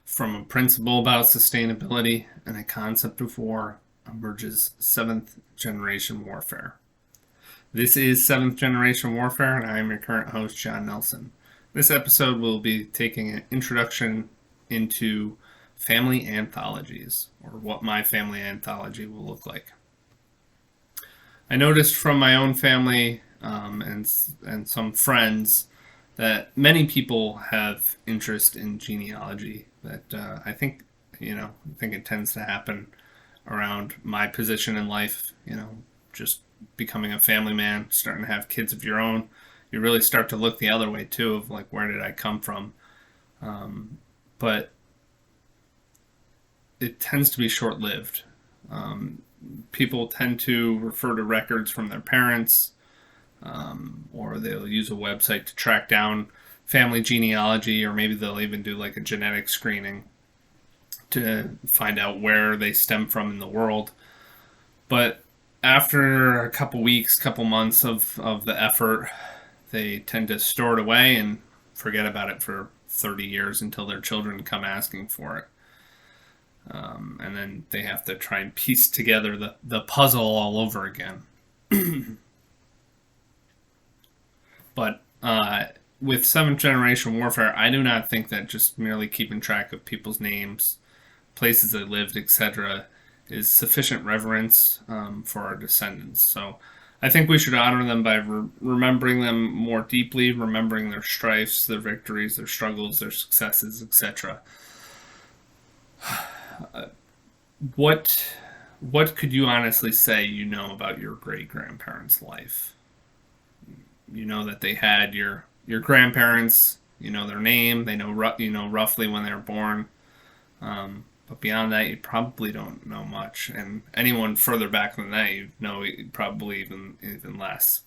From a principle about sustainability and a concept of war emerges seventh generation warfare. This is Seventh Generation Warfare, and I am your current host, John Nelson. This episode will be taking an introduction into family anthologies, or what my family anthology will look like. I noticed from my own family and some friends that many people have interest in genealogy. That I think it tends to happen around my position in life. Just becoming a family man, starting to have kids of your own. You really start to look the other way too, of like, where did I come from? But it tends to be short-lived. People tend to refer to records from their parents, or they'll use a website to track down family genealogy, or maybe they'll even do like a genetic screening to find out where they stem from in the world. But after a couple weeks, couple months of the effort, they tend to store it away and forget about it for 30 years until their children come asking for it. And then they have to try and piece together the puzzle all over again. But with seventh generation warfare, I do not think that just merely keeping track of people's names, places they lived, etc., is sufficient reverence for our descendants. So I think we should honor them by remembering them more deeply, remembering their strifes, their victories, their struggles, their successes, etc. What could you honestly say you know about your great grandparents' life? You know that they had your grandparents. You know their name. They know roughly when they were born. But beyond that, you probably don't know much. And anyone further back than that, you know probably even less.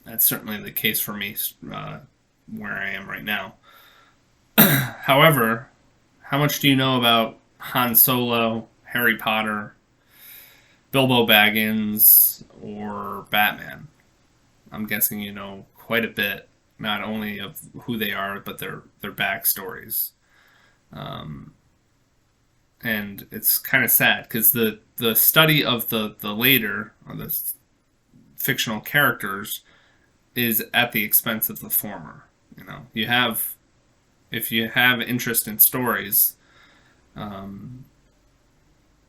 That's certainly the case for me, where I am right now. However, how much do you know about Han Solo, Harry Potter, Bilbo Baggins, or Batman? I'm guessing you know quite a bit, not only of who they are, but their backstories. And it's kind of sad because the study of the later, or the fictional characters, is at the expense of the former. If you have interest in stories,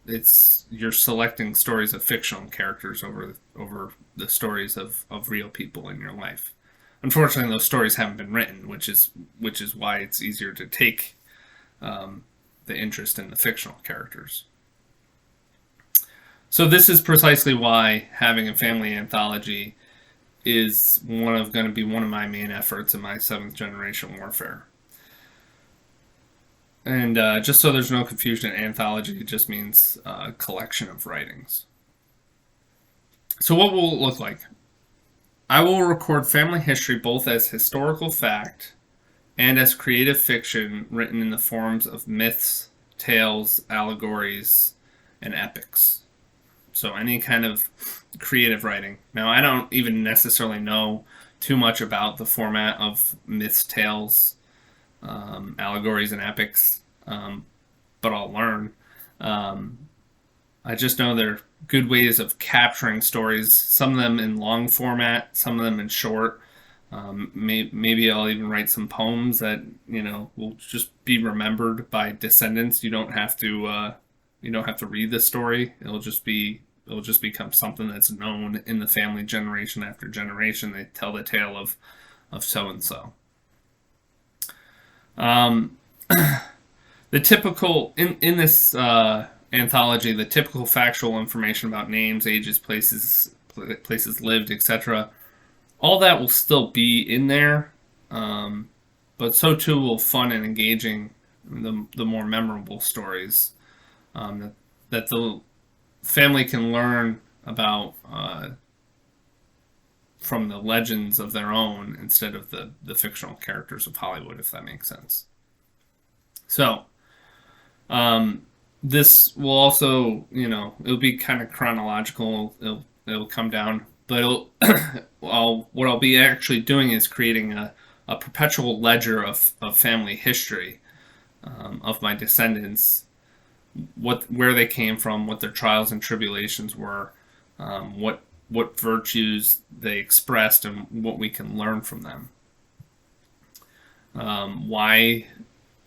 it's you're selecting stories of fictional characters over the stories of real people in your life. Unfortunately, those stories haven't been written, which is why it's easier to take the interest in the fictional characters. So this is precisely why having a family anthology is going to be one of my main efforts in my seventh generation warfare. And just so there's no confusion, anthology just means a collection of writings. So what will it look like? I will record family history both as historical fact and as creative fiction written in the forms of myths, tales, allegories, and epics. So any kind of creative writing. Now, I don't even necessarily know too much about the format of myths, tales, allegories, and epics, but I'll learn. I just know they're good ways of capturing stories, some of them in long format, some of them in short. Maybe I'll even write some poems that will just be remembered by descendants. You don't have to read the story. It'll just become something that's known in the family generation after generation. They tell the tale of so and so. The typical in this anthology, the typical factual information about names, ages, places lived, etc. All that will still be in there, but so too will fun and engaging, the more memorable stories that the family can learn about from the legends of their own instead of the fictional characters of Hollywood, if that makes sense. So, this will also, it'll be kind of chronological. It'll come down, but what I'll be actually doing is creating a perpetual ledger of family history, of my descendants, where they came from, what their trials and tribulations were, what virtues they expressed, and what we can learn from them. Why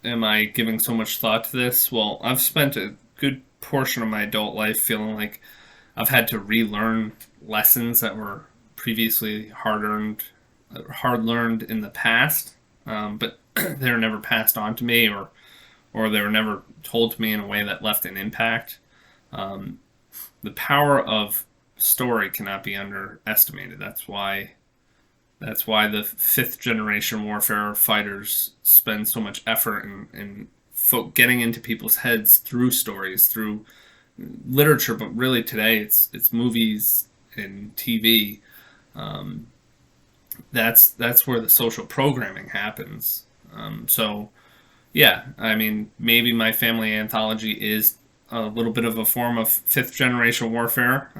am I giving so much thought to this? Well, I've spent a good portion of my adult life feeling like I've had to relearn lessons that were previously hard learned in the past, but they were never passed on to me, or they were never told to me in a way that left an impact. The power of story cannot be underestimated. That's why the fifth generation warfare fighters spend so much effort in getting into people's heads through stories, through literature, but really today it's movies and TV. That's where the social programming happens. So yeah, I mean, maybe my family anthology is a little bit of a form of fifth generation warfare,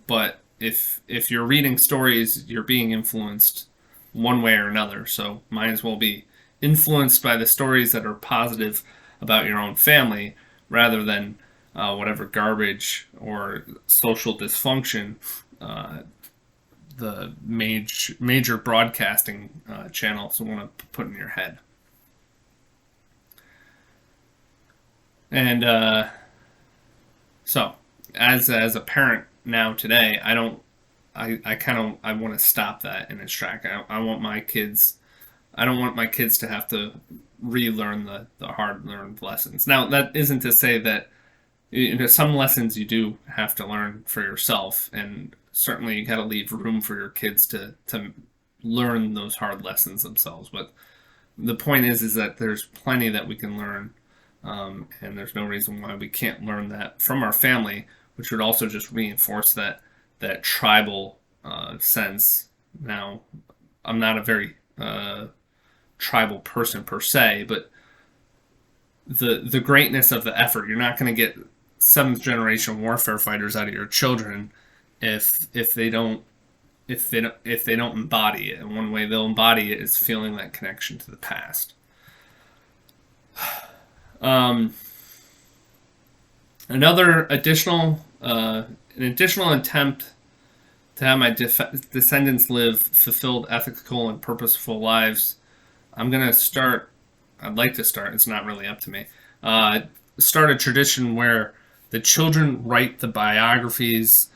but if you're reading stories, you're being influenced one way or another. So might as well be influenced by the stories that are positive about your own family, rather than whatever garbage or social dysfunction the major broadcasting channels want to put in your head. And so, as a parent now today, I want to stop that in its track. I want my kids. I don't want my kids to have to relearn the hard learned lessons. Now, that isn't to say that, some lessons you do have to learn for yourself, and certainly you got to leave room for your kids to learn those hard lessons themselves. But the point is that there's plenty that we can learn, and there's no reason why we can't learn that from our family, which would also just reinforce that tribal sense. Now, I'm not a very tribal person per se, but the greatness of the effort. You're not going to get seventh generation warfare fighters out of your children if they don't embody it. And one way they'll embody it is feeling that connection to the past. Another additional attempt to have my descendants live fulfilled, ethical, and purposeful lives. I'd like to start, it's not really up to me, start a tradition where the children write the biographies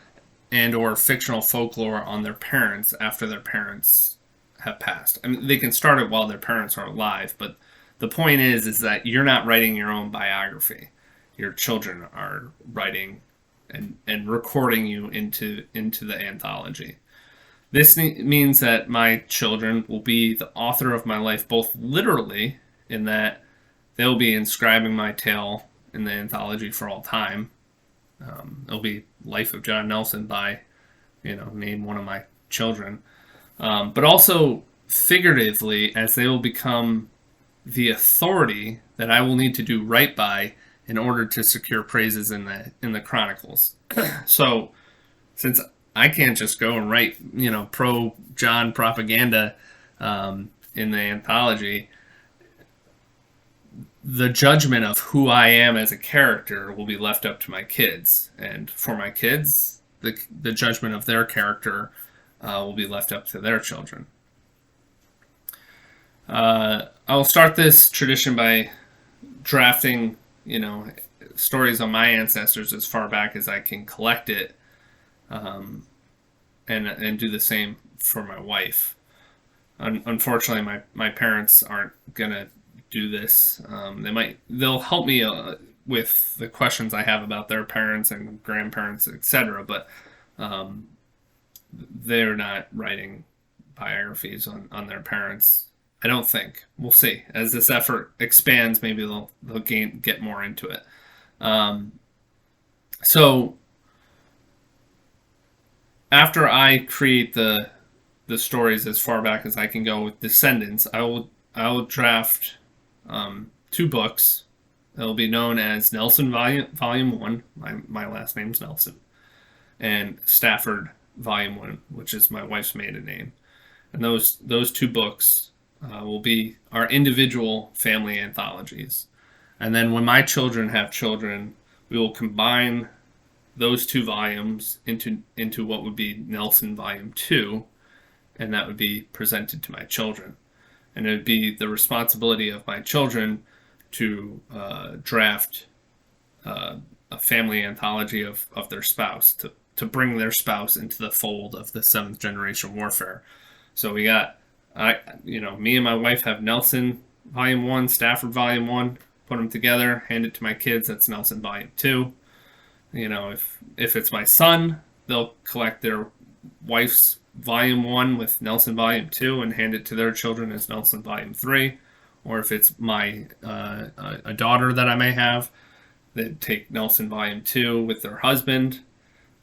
and or fictional folklore on their parents after their parents have passed. I mean, they can start it while their parents are alive, but the point is that you're not writing your own biography. Your children are writing and recording you into the anthology. This means that my children will be the author of my life, both literally, in that they'll be inscribing my tale in the anthology for all time. It'll be Life of John Nelson by, name one of my children. But also figuratively, as they will become the authority that I will need to do right by in order to secure praises in the chronicles. So, since I can't just go and write, pro John propaganda in the anthology, the judgment of who I am as a character will be left up to my kids. And for my kids, the judgment of their character will be left up to their children. I'll start this tradition by drafting, stories on my ancestors as far back as I can collect it, and do the same for my wife. Unfortunately, my parents aren't gonna do this. They'll help me with the questions I have about their parents and grandparents, etc. But they're not writing biographies on their parents. I don't think. We'll see. As this effort expands, maybe they'll get more into it. So after I create the stories as far back as I can go with descendants, I will draft 2 books. They'll be known as Nelson Volume 1. My last name's Nelson, and Stafford Volume 1, which is my wife's maiden name. And those 2 books will be our individual family anthologies. And then when my children have children, we will combine those two volumes into what would be Nelson Volume 2, and that would be presented to my children. And it would be the responsibility of my children to draft a family anthology of their spouse, to bring their spouse into the fold of the seventh generation warfare. So we got, me and my wife have Nelson Volume 1, Stafford Volume 1, put them together, hand it to my kids, that's Nelson Volume 2. If it's my son, they'll collect their wife's Volume 1 with Nelson Volume 2 and hand it to their children as Nelson Volume 3. Or if it's my a daughter that I may have, they take Nelson Volume 2 with their husband.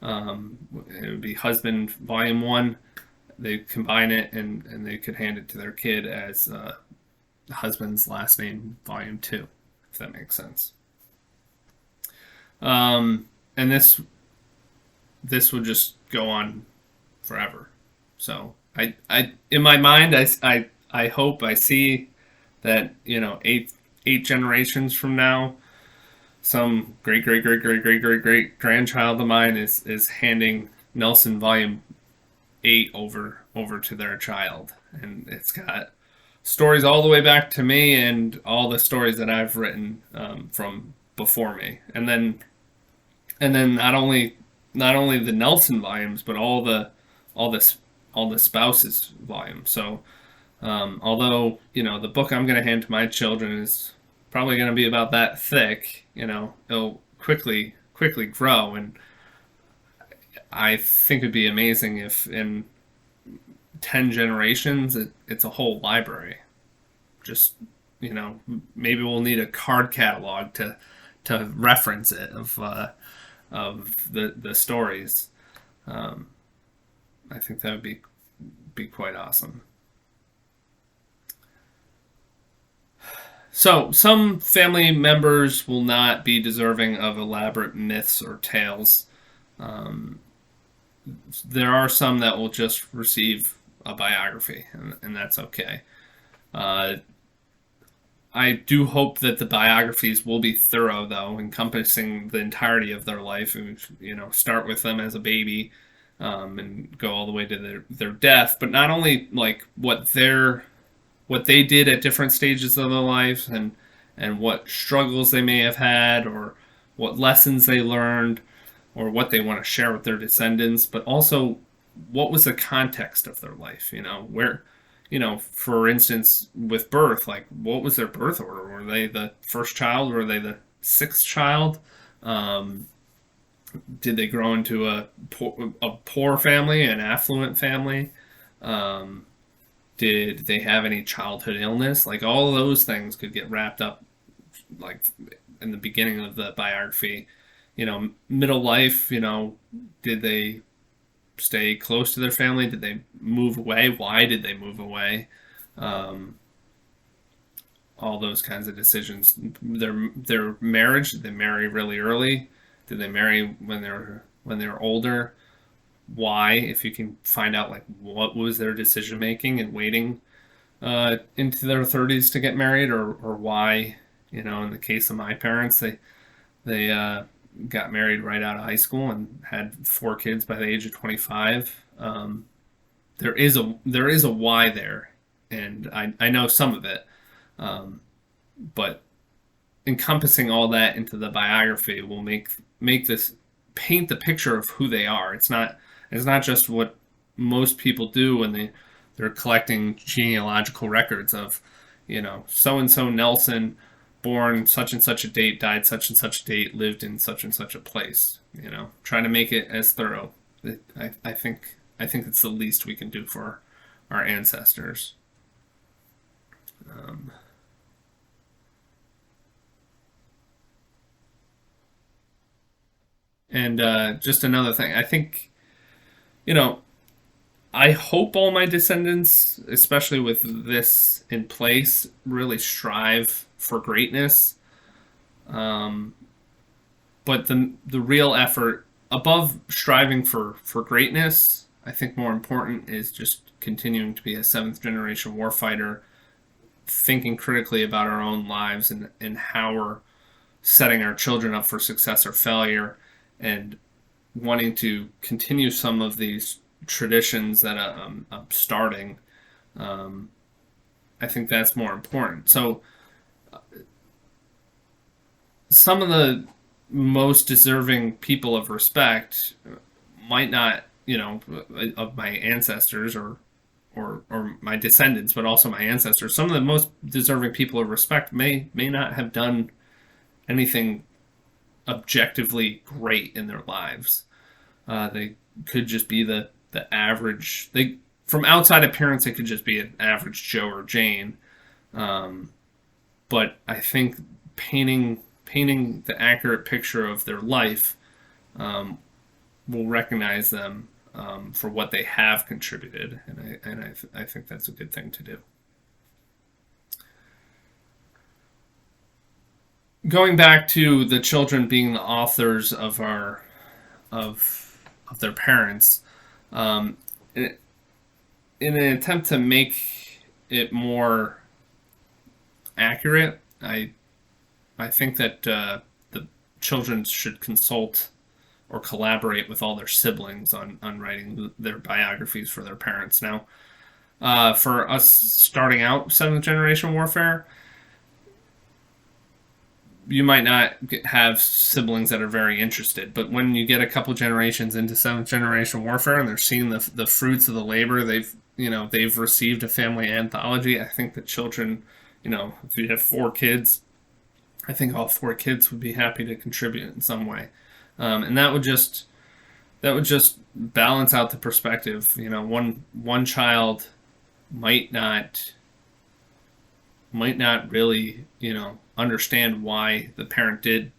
It would be husband Volume 1. They combine it and they could hand it to their kid as husband's last name Volume 2, if that makes sense. And this would just go on forever. So I in my mind, I hope I see that, eight generations from now, some great grandchild of mine is handing Nelson Volume 8 over to their child, and it's got stories all the way back to me and all the stories that I've written from before me, and then not only the Nelson volumes, but all the spouses volumes. So although the book I'm going to hand to my children is probably going to be about that thick, it'll quickly grow, and I think it'd be amazing if in 10 generations it's a whole library. Just maybe we'll need a card catalog to reference it of the stories. I think that would be quite awesome. So, some family members will not be deserving of elaborate myths or tales. There are some that will just receive a biography, and that's okay. I do hope that the biographies will be thorough, though, encompassing the entirety of their life, and start with them as a baby, and go all the way to their death. But not only like what they did at different stages of their life, and what struggles they may have had, or what lessons they learned, or what they want to share with their descendants, but also what was the context of their life, where, for instance, with birth, like what was their birth order? Were they the first child? Were they the sixth child? Did they grow into a poor family, an affluent family? Did they have any childhood illness? Like all of those things could get wrapped up, like in the beginning of the biography. Middle life, did they stay close to their family? Did they move away? Why did they move away? All those kinds of decisions. Their marriage, did they marry really early? Did they marry when they were older? Why? If you can find out like what was their decision making and waiting into their 30s to get married, or why, in the case of my parents, they got married right out of high school and had 4 kids by the age of 25. There is a why there, and I know some of it, but encompassing all that into the biography will make this paint the picture of who they are. It's not just what most people do when they're collecting genealogical records of, so and so Nelson, born such and such a date, died such and such a date, lived in such and such a place. Trying to make it as thorough. I think it's the least we can do for our ancestors. And just another thing, I think, I hope all my descendants, especially with this in place, really strive for greatness. But the real effort, above striving for greatness, I think more important is just continuing to be a seventh generation warfighter thinking critically about our own lives and how we're setting our children up for success or failure, and wanting to continue some of these traditions that I'm starting, I think that's more important. So some of the most deserving people of respect might not, of my ancestors or my descendants, but also my ancestors. Some of the most deserving people of respect may not have done anything objectively great in their lives. They could just be the average. They from outside appearance, they could just be an average Joe or Jane. But I think painting the accurate picture of their life will recognize them for what they have contributed, and I think that's a good thing to do. Going back to the children being the authors of their parents, in an attempt to make it more accurate, I think that the children should consult or collaborate with all their siblings on writing their biographies for their parents. Now, for us starting out seventh generation warfare, you might not have siblings that are very interested, but when you get a couple generations into seventh generation warfare and they're seeing the fruits of the labor they've received a family anthology, I think the children, if you have 4 kids, I think all 4 kids would be happy to contribute in some way, and that would just balance out the perspective. One child might not really understand why the parent did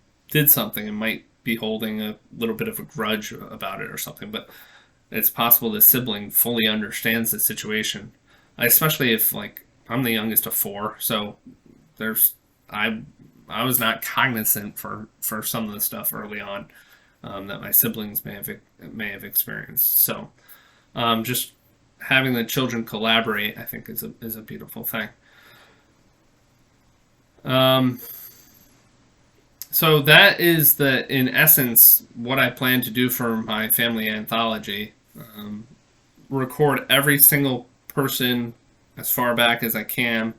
something, and might be holding a little bit of a grudge about it or something. But it's possible the sibling fully understands the situation, especially if, like, I'm the youngest of 4, so I was not cognizant for some of the stuff early on that my siblings may have experienced. So just having the children collaborate, I think, is a beautiful thing. So that is in essence, what I plan to do for my family anthology. Record every single person as far back as I can,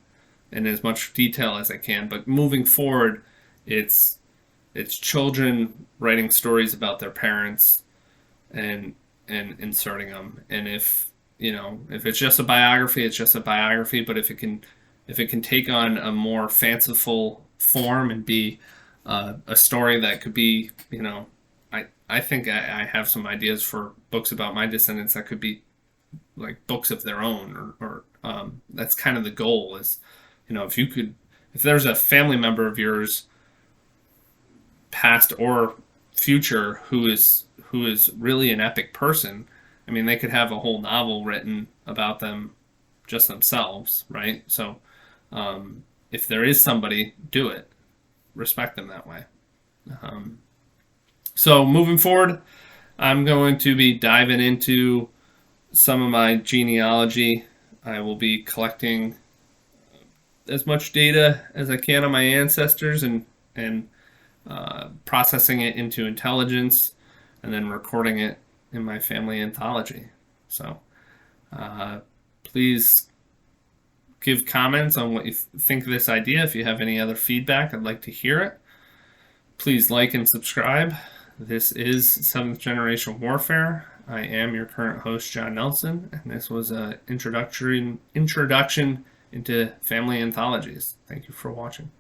in as much detail as I can. But moving forward, it's children writing stories about their parents and inserting them. And if it's just a biography, it's just a biography. But if it can take on a more fanciful form and be a story that could be, I think I have some ideas for books about my descendants that could be like books of their own, or that's kind of the goal is, if there's a family member of yours, past or future, who is really an epic person, I mean, they could have a whole novel written about them just themselves, right? So if there is somebody, do it. Respect them that way. So moving forward, I'm going to be diving into some of my genealogy. I will be collecting as much data as I can on my ancestors and processing it into intelligence, and then recording it in my family anthology. So please give comments on what you think of this idea. If you have any other feedback, I'd like to hear it. Please like and subscribe. This is 7th Generation Warfare. I am your current host, John Nelson, and this was an introduction into family anthologies. Thank you for watching.